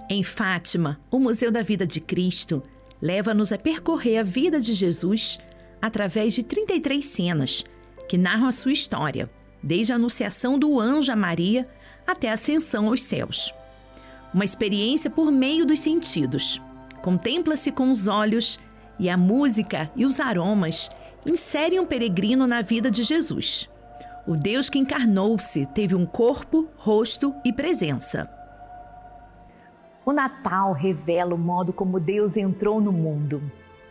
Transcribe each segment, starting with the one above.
Em Fátima, o Museu da Vida de Cristo leva-nos a percorrer a vida de Jesus através de 33 cenas que narram a sua história, desde a anunciação do anjo a Maria até a ascensão aos céus. Uma experiência por meio dos sentidos. Contempla-se com os olhos e a música e os aromas inserem um peregrino na vida de Jesus. O Deus que encarnou-se teve um corpo, rosto e presença. O Natal revela o modo como Deus entrou no mundo.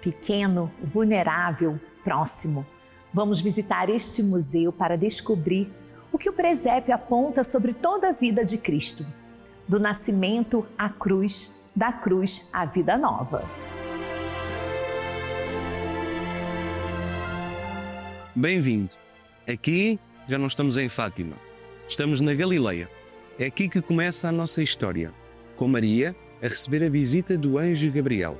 Pequeno, vulnerável, próximo. Vamos visitar este museu para descobrir o que o presépio aponta sobre toda a vida de Cristo. Do nascimento à cruz, da cruz à vida nova. Bem-vindo. Aqui já não estamos em Fátima. Estamos na Galileia. É aqui que começa a nossa história, com Maria a receber a visita do anjo Gabriel.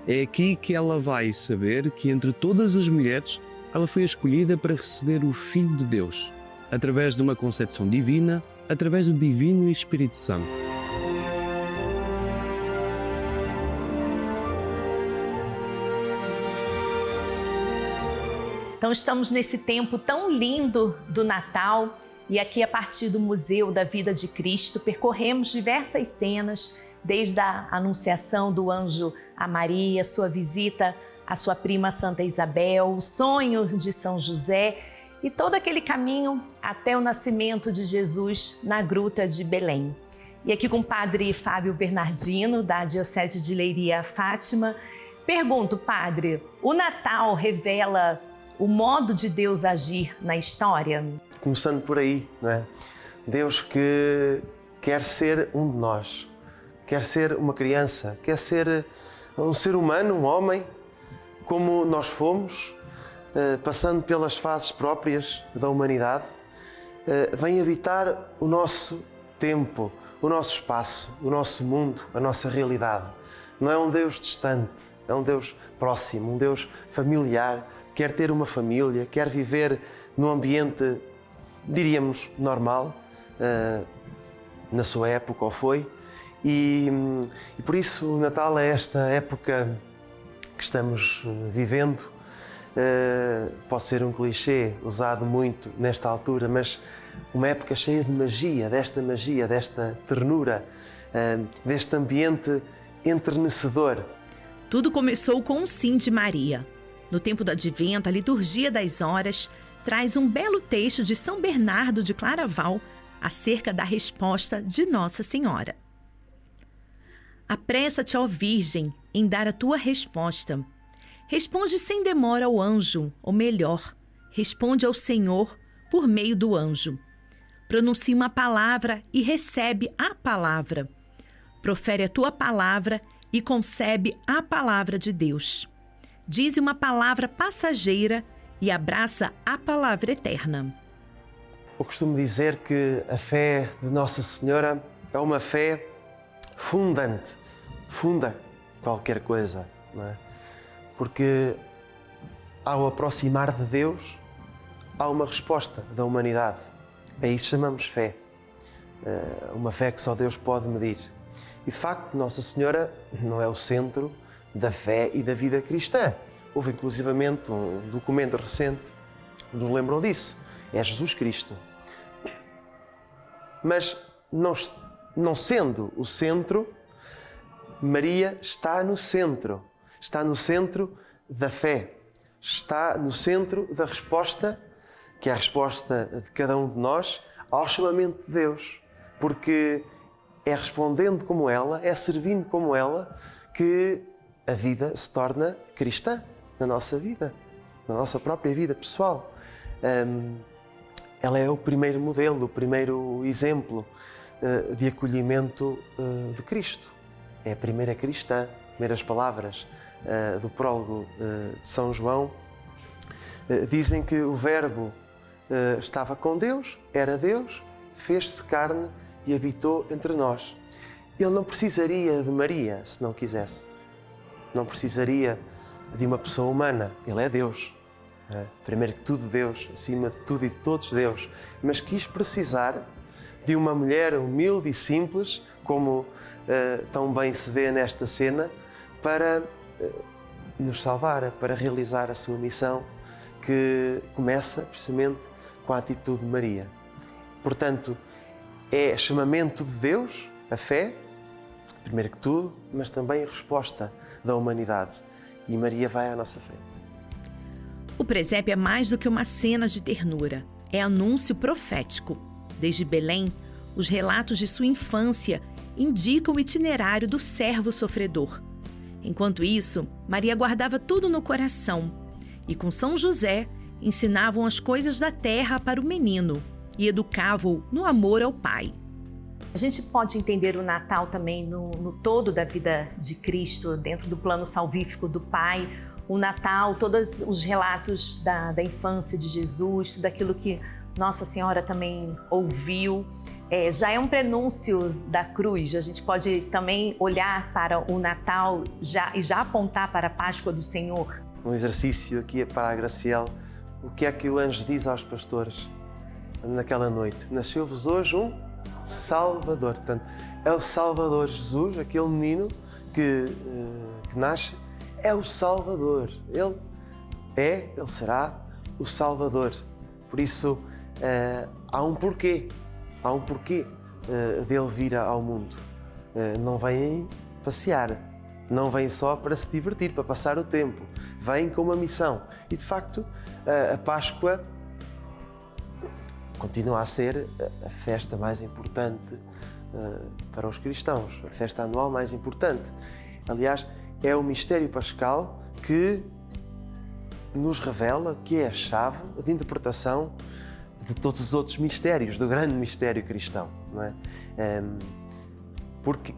É aqui que ela vai saber que entre todas as mulheres ela foi escolhida para receber o Filho de Deus, através de uma concepção divina, através do Divino Espírito Santo. Então estamos nesse tempo tão lindo do Natal e aqui a partir do Museu da Vida de Cristo percorremos diversas cenas, desde a anunciação do anjo a Maria, sua visita à sua prima Santa Isabel, o sonho de São José e todo aquele caminho até o nascimento de Jesus na Gruta de Belém. E aqui com o padre Fábio Bernardino, da Diocese de Leiria Fátima, pergunto, padre, o Natal revela o modo de Deus agir na história? Começando por aí, não é? Deus que quer ser um de nós, quer ser uma criança, quer ser um ser humano, um homem, como nós fomos, passando pelas fases próprias da humanidade, vem habitar o nosso tempo, o nosso espaço, o nosso mundo, a nossa realidade. Não é um Deus distante, é um Deus próximo, um Deus familiar, quer ter uma família, quer viver num ambiente, diríamos, normal, na sua época, ou foi. E por isso o Natal é esta época que estamos vivendo. Pode ser um clichê usado muito nesta altura, mas uma época cheia de magia, desta ternura, deste ambiente enternecedor. Tudo começou com um sim de Maria. No tempo do Advento, a liturgia das horas traz um belo texto de São Bernardo de Claraval acerca da resposta de Nossa Senhora. Apressa-te, ó Virgem, em dar a tua resposta. Responde sem demora ao anjo, ou melhor, responde ao Senhor por meio do anjo. Pronuncia uma palavra e recebe a palavra. Profere a tua palavra e concebe a palavra de Deus. Dize uma palavra passageira e abraça a palavra eterna. Eu costumo dizer que a fé de Nossa Senhora é uma fé fundante, funda qualquer coisa, não é? Porque ao aproximar de Deus, há uma resposta da humanidade. A isso chamamos fé, uma fé que só Deus pode medir. E de facto, Nossa Senhora não é o centro da fé e da vida cristã. Houve inclusivamente um documento recente que nos lembrou disso. É Jesus Cristo. Mas não sendo o centro, Maria está no centro. Está no centro da fé. Está no centro da resposta, que é a resposta de cada um de nós, ao chamamento de Deus. Porque é respondendo como ela, é servindo como ela, que a vida se torna cristã na nossa vida, na nossa própria vida pessoal. Ela é o primeiro modelo, o primeiro exemplo de acolhimento de Cristo. É a primeira cristã, primeiras palavras do prólogo de São João. Dizem que o Verbo estava com Deus, era Deus, fez-se carne e habitou entre nós. Ele não precisaria de Maria se não quisesse. Não precisaria de uma pessoa humana. Ele é Deus. Primeiro que tudo Deus, acima de tudo e de todos Deus. Mas quis precisar de uma mulher humilde e simples, como tão bem se vê nesta cena, para nos salvar, para realizar a sua missão, que começa precisamente com a atitude de Maria. Portanto, é chamamento de Deus, a fé, primeiro que tudo, mas também a resposta da humanidade. E Maria vai à nossa frente. O presépio é mais do que uma cena de ternura. É anúncio profético. Desde Belém, os relatos de sua infância indicam o itinerário do servo sofredor. Enquanto isso, Maria guardava tudo no coração e, com São José, ensinavam as coisas da terra para o menino e educavam-o no amor ao Pai. A gente pode entender o Natal também no todo da vida de Cristo, dentro do plano salvífico do Pai. O Natal, todos os relatos da infância de Jesus, tudo aquilo que Nossa Senhora também ouviu, já é um prenúncio da cruz. A gente pode também olhar para o Natal e já apontar para a Páscoa do Senhor. Um exercício aqui para a Graciela. O que é que o anjo diz aos pastores naquela noite? Nasceu-vos hoje um Salvador. Portanto, é o Salvador Jesus, aquele menino que nasce, é o Salvador. Ele será o Salvador. Por isso, há um porquê dele vir ao mundo. Não vem passear, não vem só para se divertir, para passar o tempo. Vem com uma missão. E, de facto, a Páscoa continua a ser a festa mais importante para os cristãos, a festa anual mais importante. Aliás, é o mistério pascal que nos revela que é a chave de interpretação de todos os outros mistérios, do grande mistério cristão, não é? Porque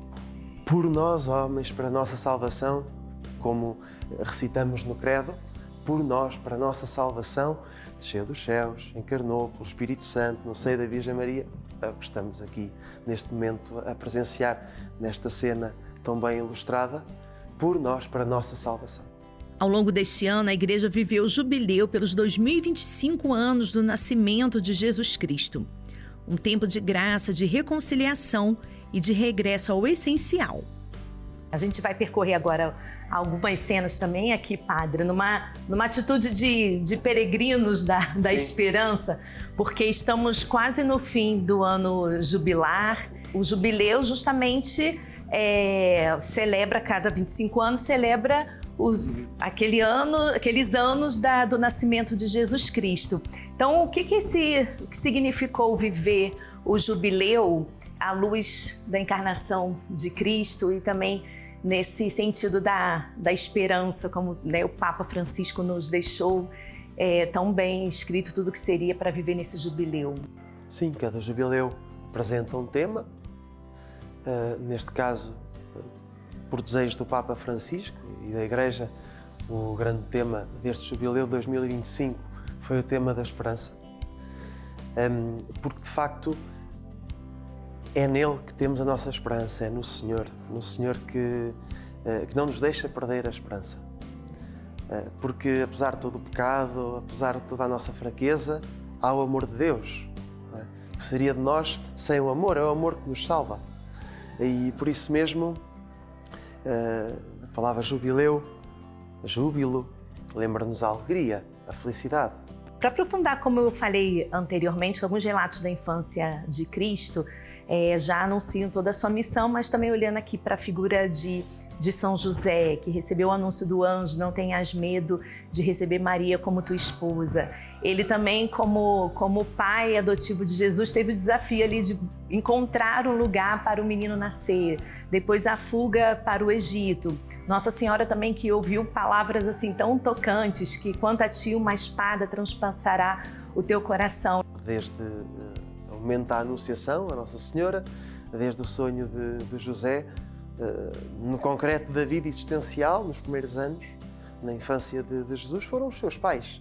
por nós, homens, para a nossa salvação, como recitamos no Credo, por nós, para a nossa salvação, desceu dos céus, encarnou pelo Espírito Santo, no seio da Virgem Maria, é o que estamos aqui neste momento a presenciar nesta cena tão bem ilustrada, por nós, para a nossa salvação. Ao longo deste ano, a Igreja viveu o jubileu pelos 2025 anos do nascimento de Jesus Cristo. Um tempo de graça, de reconciliação e de regresso ao essencial. A gente vai percorrer agora algumas cenas também aqui, Padre, numa atitude de peregrinos da esperança, porque estamos quase no fim do ano jubilar. O jubileu justamente celebra, cada 25 anos, celebra aqueles anos do nascimento de Jesus Cristo. Então, o que significou viver o jubileu à luz da encarnação de Cristo e também nesse sentido da esperança, como o Papa Francisco nos deixou tão bem escrito tudo que seria para viver nesse jubileu? Sim, cada jubileu apresenta um tema, neste caso, por desejo do Papa Francisco e da Igreja, o grande tema deste jubileu de 2025 foi o tema da esperança, porque de facto é nele que temos a nossa esperança, é no Senhor que não nos deixa perder a esperança. Porque apesar de todo o pecado, apesar de toda a nossa fraqueza, há o amor de Deus. Não é? O que seria de nós sem o amor? É o amor que nos salva. E por isso mesmo, a palavra jubileu, júbilo, lembra-nos a alegria, a felicidade. Para aprofundar, como eu falei anteriormente, alguns relatos da infância de Cristo já anunciam toda a sua missão, mas também olhando aqui para a figura de São José, que recebeu o anúncio do anjo, não tenhas medo de receber Maria como tua esposa. Ele também, como pai adotivo de Jesus, teve o desafio ali de encontrar um lugar para o menino nascer, depois a fuga para o Egito. Nossa Senhora também, que ouviu palavras assim tão tocantes, que quanto a ti uma espada transpassará o teu coração. Desde o momento da Anunciação, a Nossa Senhora, desde o sonho de José, no concreto da vida existencial, nos primeiros anos, na infância de Jesus, foram os seus pais,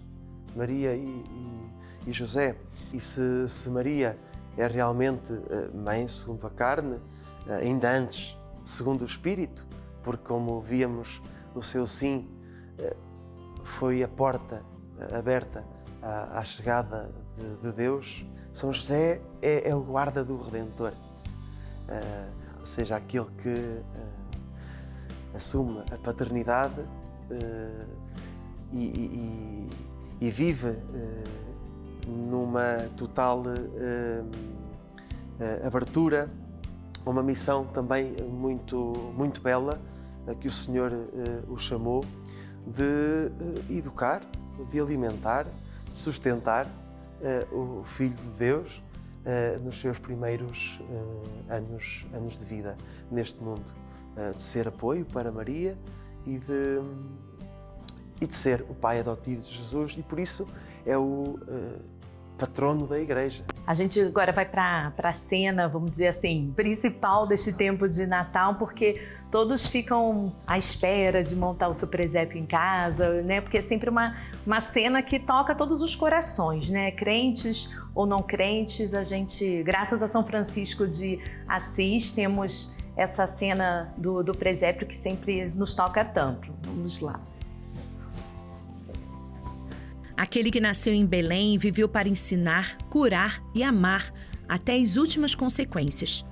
Maria e José. E se Maria é realmente mãe segundo a carne, ainda antes, segundo o Espírito, porque como víamos, o seu sim foi a porta aberta à chegada de Deus. São José é o guarda do Redentor, ou seja, aquele que assume a paternidade e vive numa total abertura, uma missão também muito bela a que o Senhor o chamou, de educar, de alimentar, de sustentar o Filho de Deus nos seus primeiros anos de vida neste mundo, de ser apoio para Maria e de ser o pai adotivo de Jesus, e por isso é o patrono da Igreja. A gente agora vai para a cena, vamos dizer assim, principal deste tempo de Natal, porque todos ficam à espera de montar o seu presépio em casa, né? Porque é sempre uma cena que toca todos os corações, né? Crentes ou não crentes, a gente, graças a São Francisco de Assis, temos essa cena do presépio que sempre nos toca tanto. Vamos lá. Aquele que nasceu em Belém viveu para ensinar, curar e amar até as últimas consequências.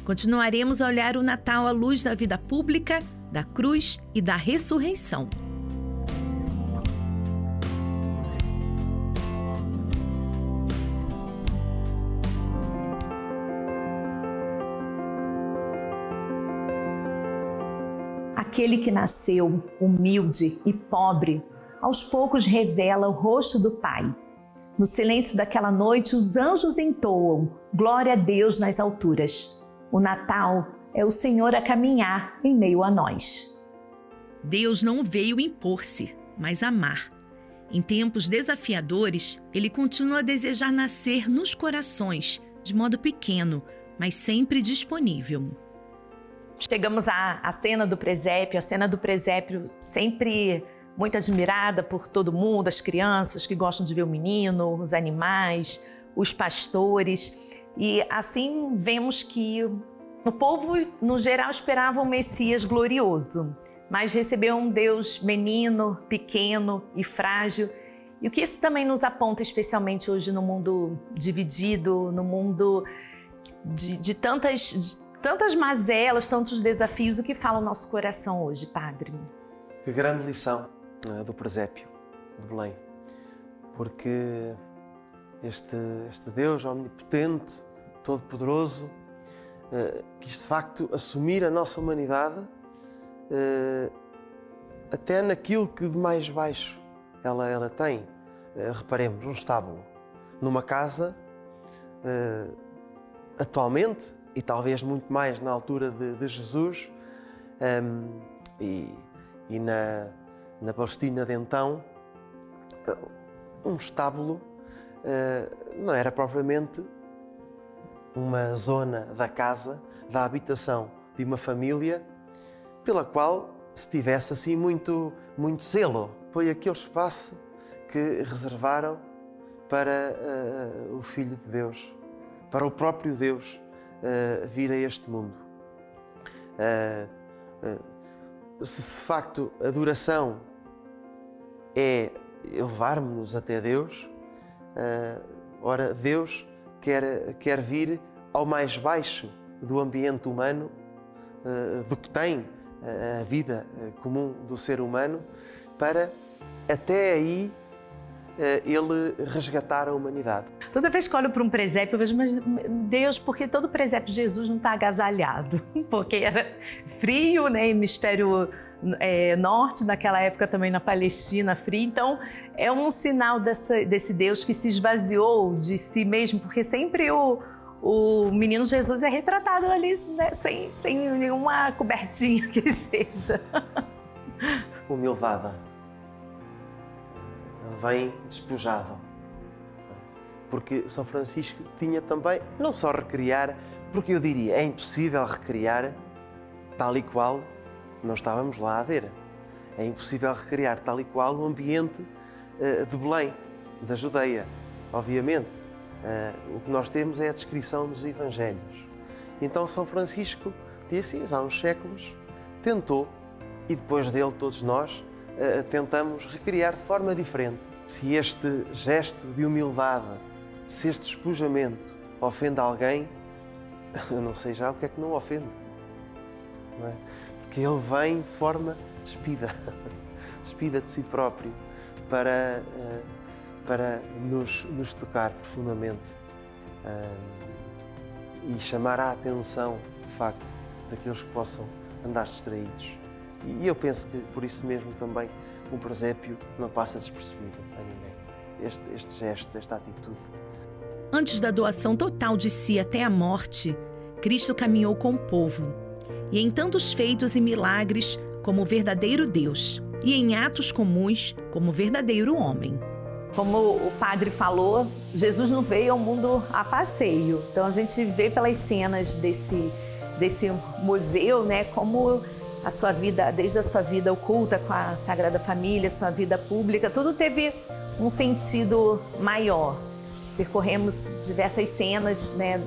Continuaremos a olhar o Natal à luz da vida pública, da cruz e da ressurreição. Aquele que nasceu humilde e pobre, aos poucos revela o rosto do Pai. No silêncio daquela noite, os anjos entoam glória a Deus nas alturas. O Natal é o Senhor a caminhar em meio a nós. Deus não veio impor-se, mas amar. Em tempos desafiadores, Ele continua a desejar nascer nos corações, de modo pequeno, mas sempre disponível. Chegamos à cena do presépio, sempre muito admirada por todo mundo, as crianças que gostam de ver o menino, os animais, os pastores. E assim vemos que o povo, no geral, esperava um Messias glorioso, mas recebeu um Deus menino, pequeno e frágil. E o que isso também nos aponta, especialmente hoje no mundo dividido, no mundo de tantas mazelas, tantos desafios, o que fala o nosso coração hoje, Padre? Que grande lição do presépio de Belém, porque este Deus omnipotente, todo-poderoso, quis de facto assumir a nossa humanidade até naquilo que de mais baixo ela tem. Reparemos, um estábulo numa casa, atualmente, e talvez muito mais na altura de Jesus, e na Palestina de então, um estábulo não era propriamente uma zona da casa, da habitação de uma família pela qual se tivesse assim muito zelo. Foi aquele espaço que reservaram para o Filho de Deus, para o próprio Deus vir a este mundo. Se de facto a adoração é elevar-nos até Deus, ora, Deus quer vir ao mais baixo do ambiente humano, do que tem a vida comum do ser humano, para até aí Ele resgatar a humanidade. Toda vez que olho para um presépio, eu vejo, mas Deus, por que todo presépio de Jesus não está agasalhado? Porque era frio, né? Hemisfério norte, naquela época também na Palestina, frio. Então, é um sinal desse Deus que se esvaziou de si mesmo, porque sempre o menino Jesus é retratado ali, né? sem nenhuma cobertinha que seja. Humildade. Ele vem despojado. Porque São Francisco tinha também, não só recriar, porque eu diria, é impossível recriar tal e qual nós estávamos lá a ver. É impossível recriar tal e qual o ambiente de Belém, da Judeia, obviamente. O que nós temos é a descrição dos Evangelhos. Então São Francisco, de Assis, há uns séculos, tentou, e depois dele todos nós, tentamos recriar de forma diferente. Se este gesto de humildade se este despojamento ofende alguém, eu não sei já o que é que não ofende. Não é? Porque ele vem de forma despida de si próprio para nos tocar profundamente e chamar a atenção, de facto, daqueles que possam andar distraídos. E eu penso que, por isso mesmo, também um presépio não passa despercebido a ninguém. Este gesto, esta atitude. Antes da doação total de si até a morte, Cristo caminhou com o povo. E em tantos feitos e milagres como verdadeiro Deus, e em atos comuns como verdadeiro homem. Como o padre falou, Jesus não veio ao mundo a passeio. Então a gente vê pelas cenas desse museu, né, como a sua vida, desde a sua vida oculta com a Sagrada Família, sua vida pública, tudo teve um sentido maior. Percorremos diversas cenas, né,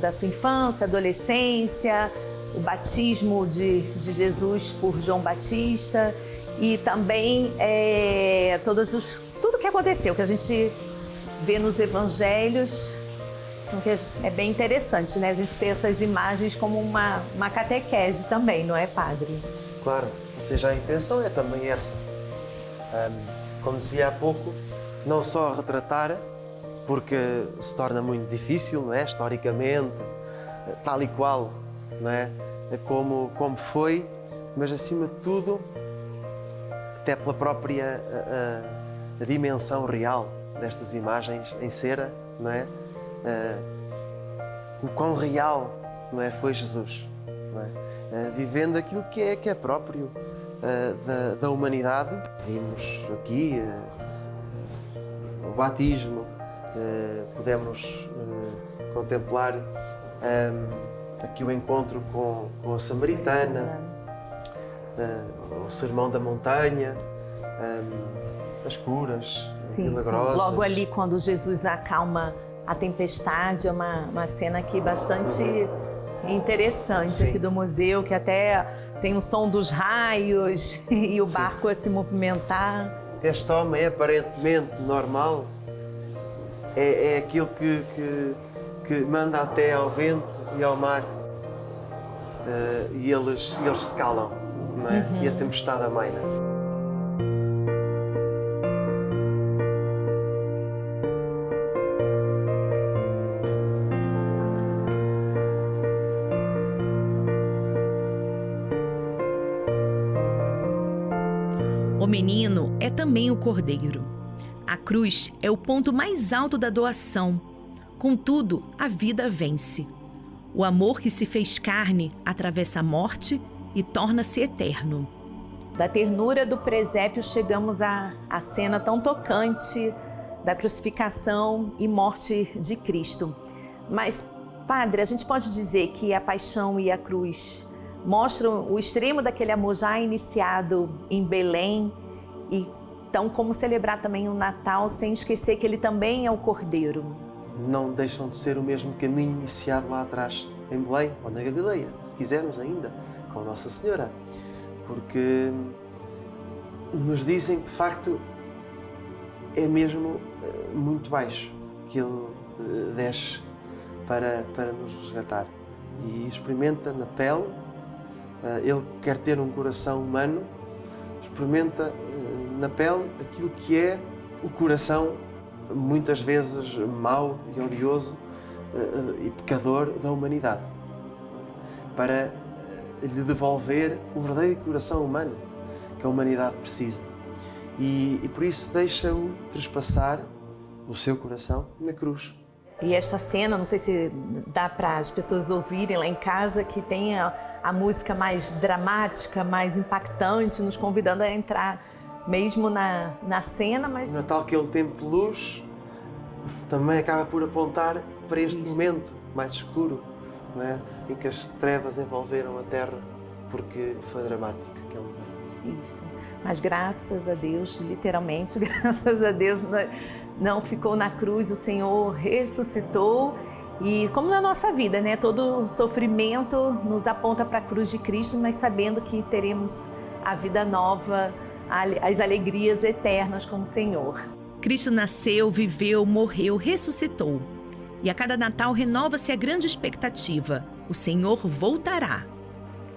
da sua infância, adolescência, o batismo de Jesus por João Batista e também tudo que aconteceu, que a gente vê nos evangelhos, que é bem interessante, né? A gente ter essas imagens como uma catequese também, não é, padre? Claro, ou seja, a intenção é também essa. Como dizia há pouco, não só retratar, porque se torna muito difícil, não é? Historicamente, tal e qual, não é? Como foi, mas acima de tudo, até pela própria a dimensão real destas imagens em cera, não é? O quão real, não é, foi Jesus, não é? Vivendo aquilo que é próprio da humanidade. Vimos aqui o batismo, podemos contemplar aqui o encontro com a Samaritana, o Sermão da Montanha, as curas milagrosas. Sim. Logo ali, quando Jesus acalma a tempestade, é uma cena aqui bastante interessante. Sim. Aqui do museu, que até tem o som dos raios e o barco a se movimentar. Este homem aparentemente normal é aquilo que manda até ao vento e ao mar e eles se calam, não é? E a tempestade amaina. O menino é também o cordeiro. A cruz é o ponto mais alto da doação. Contudo, a vida vence. O amor que se fez carne atravessa a morte e torna-se eterno. Da ternura do presépio chegamos à cena tão tocante da crucificação e morte de Cristo. Mas, padre, a gente pode dizer que a paixão e a cruz mostram o extremo daquele amor já iniciado em Belém, e então como celebrar também o Natal sem esquecer que ele também é o Cordeiro. Não deixam de ser o mesmo caminho iniciado lá atrás, em Belém ou na Galileia, se quisermos ainda, com Nossa Senhora, porque nos dizem que de facto é mesmo muito baixo que ele desce para nos resgatar e experimenta na pele. Ele quer ter um coração humano, experimenta na pele aquilo que é o coração, muitas vezes mau e odioso e pecador da humanidade, para lhe devolver o verdadeiro coração humano que a humanidade precisa. E por isso deixa-o trespassar o seu coração na cruz. E esta cena, não sei se dá para as pessoas ouvirem lá em casa, que tem a música mais dramática, mais impactante, nos convidando a entrar mesmo na cena. Mas o Natal, que é um tempo de luz, também acaba por apontar para este momento mais escuro, não é? Em que as trevas envolveram a terra, porque foi dramático aquele momento. Isto. Mas graças a Deus, literalmente, graças a Deus, não ficou na cruz, o Senhor ressuscitou. E como na nossa vida, né? Todo sofrimento nos aponta para a cruz de Cristo, mas sabendo que teremos a vida nova, as alegrias eternas com o Senhor. Cristo nasceu, viveu, morreu, ressuscitou. E a cada Natal renova-se a grande expectativa: o Senhor voltará.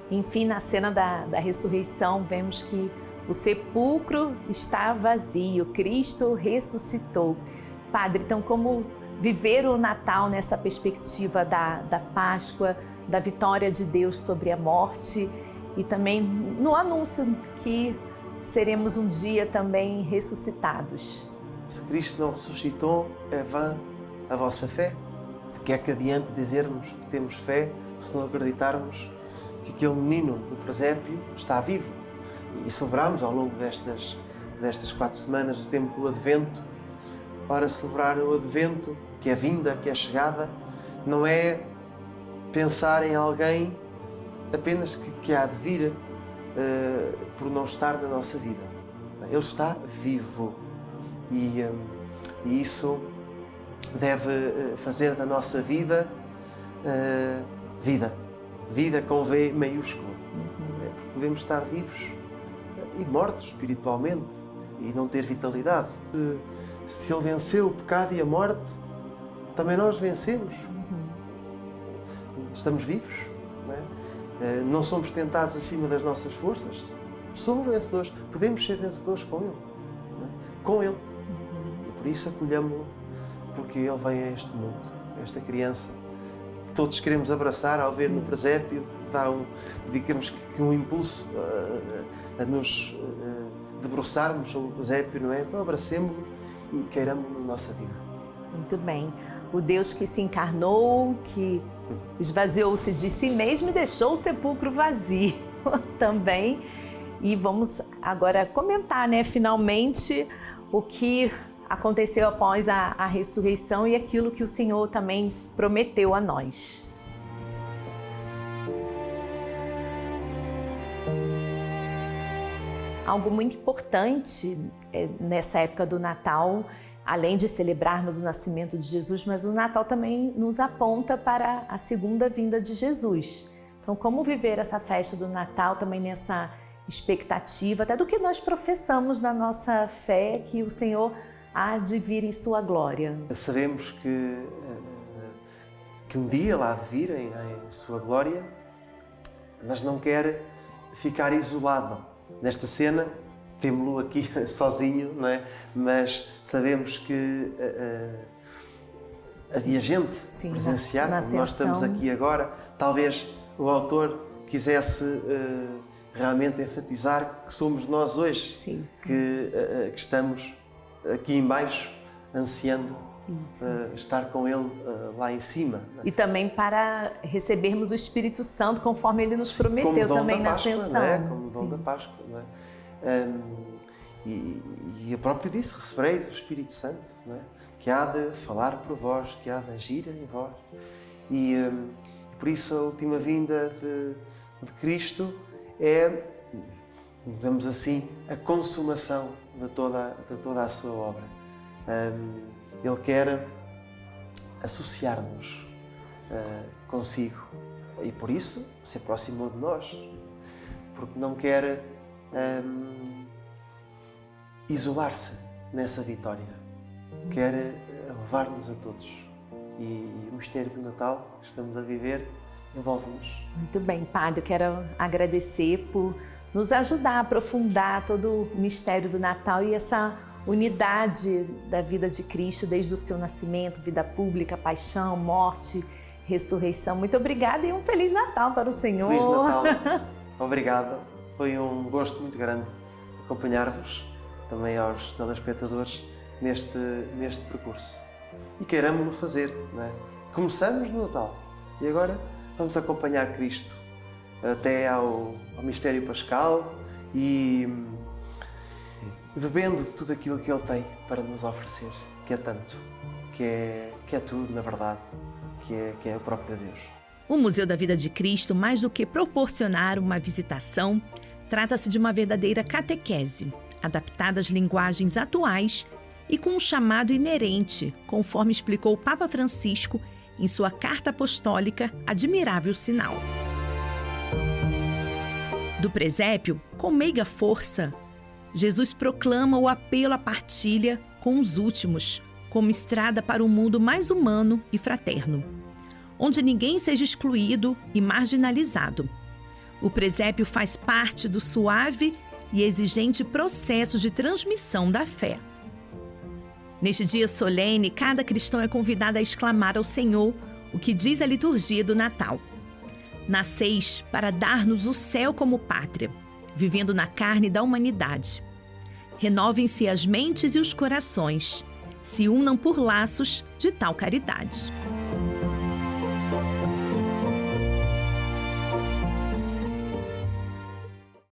Enfim, na cena da ressurreição, vemos que o sepulcro está vazio, Cristo ressuscitou. Padre, então como viver o Natal nessa perspectiva da Páscoa, da vitória de Deus sobre a morte e também no anúncio que seremos um dia também ressuscitados? Se Cristo não ressuscitou, é vã a vossa fé. De que é que adianta dizermos que temos fé se não acreditarmos que aquele menino do presépio está vivo? E celebramos ao longo destas 4 semanas o tempo do Advento. Para celebrar o Advento, que é vinda, que é chegada, não é pensar em alguém apenas que há de vir por não estar na nossa vida. Ele está vivo e isso deve fazer da nossa vida vida com V maiúsculo. Podemos estar vivos e mortos espiritualmente e não ter vitalidade. Se Ele venceu o pecado e a morte, também nós vencemos. Estamos vivos, não é? Não somos tentados acima das nossas forças. Somos vencedores. Podemos ser vencedores com Ele. Não é? Com Ele. E por isso acolhamo-lo, porque Ele vem a este mundo, esta criança. Todos queremos abraçar ao ver no presépio, dá digamos que um impulso a nos debruçarmos sobre o presépio, não é? Então abracemo-lo e queiramo-lo na nossa vida. Muito bem. O Deus que se encarnou, que esvaziou-se de si mesmo e deixou o sepulcro vazio também. E vamos agora comentar, né, finalmente, o que aconteceu após a ressurreição e aquilo que o Senhor também prometeu a nós. Algo muito importante nessa época do Natal, além de celebrarmos o nascimento de Jesus, mas o Natal também nos aponta para a segunda vinda de Jesus. Então, como viver essa festa do Natal também nessa expectativa, até do que nós professamos na nossa fé, que o Senhor há de vir em sua glória. Sabemos que um dia Ele há de vir em sua glória, mas não quer ficar isolado. Nesta cena, temos-lo aqui sozinho, não é? Mas sabemos que havia gente presenciar, como nós estamos aqui agora. Talvez o autor quisesse realmente enfatizar que somos nós hoje, que estamos aqui em baixo, ansiando estar com Ele lá em cima. E também para recebermos o Espírito Santo, conforme Ele nos prometeu também na Ascensão. Não é? Como dom da Páscoa. Não é? E a própria disse, recebereis o Espírito Santo, não é? Que há de falar por vós, que há de agir em vós. E por isso a última vinda de Cristo é, digamos assim, a consumação de toda a sua obra. Ele quer associar-nos consigo e por isso se aproximou de nós, porque não quer isolar-se nessa vitória, quer levar-nos a todos. E o mistério do Natal que estamos a viver envolve-nos. Muito bem, Padre, quero agradecer por nos ajudar a aprofundar todo o mistério do Natal e essa unidade da vida de Cristo desde o seu nascimento, vida pública, paixão, morte, ressurreição. Muito obrigada e um Feliz Natal para o Senhor. Feliz Natal. Obrigado. Foi um gosto muito grande acompanhar-vos, também aos telespectadores, neste percurso. E queiramos-lo fazer, não é? Começamos no Natal e agora vamos acompanhar Cristo até ao mistério pascal e bebendo de tudo aquilo que Ele tem para nos oferecer, que é tanto, que é tudo, na verdade, que é o próprio Deus. O Museu da Vida de Cristo, mais do que proporcionar uma visitação, trata-se de uma verdadeira catequese, adaptada às linguagens atuais e com um chamado inerente, conforme explicou o Papa Francisco em sua carta apostólica Admirável Sinal. Do presépio, com meiga força, Jesus proclama o apelo à partilha com os últimos, como estrada para um mundo mais humano e fraterno, onde ninguém seja excluído e marginalizado. O presépio faz parte do suave e exigente processo de transmissão da fé. Neste dia solene, cada cristão é convidado a exclamar ao Senhor o que diz a liturgia do Natal. Nasceis para dar-nos o céu como pátria, vivendo na carne da humanidade. Renovem-se as mentes e os corações, se unam por laços de tal caridade.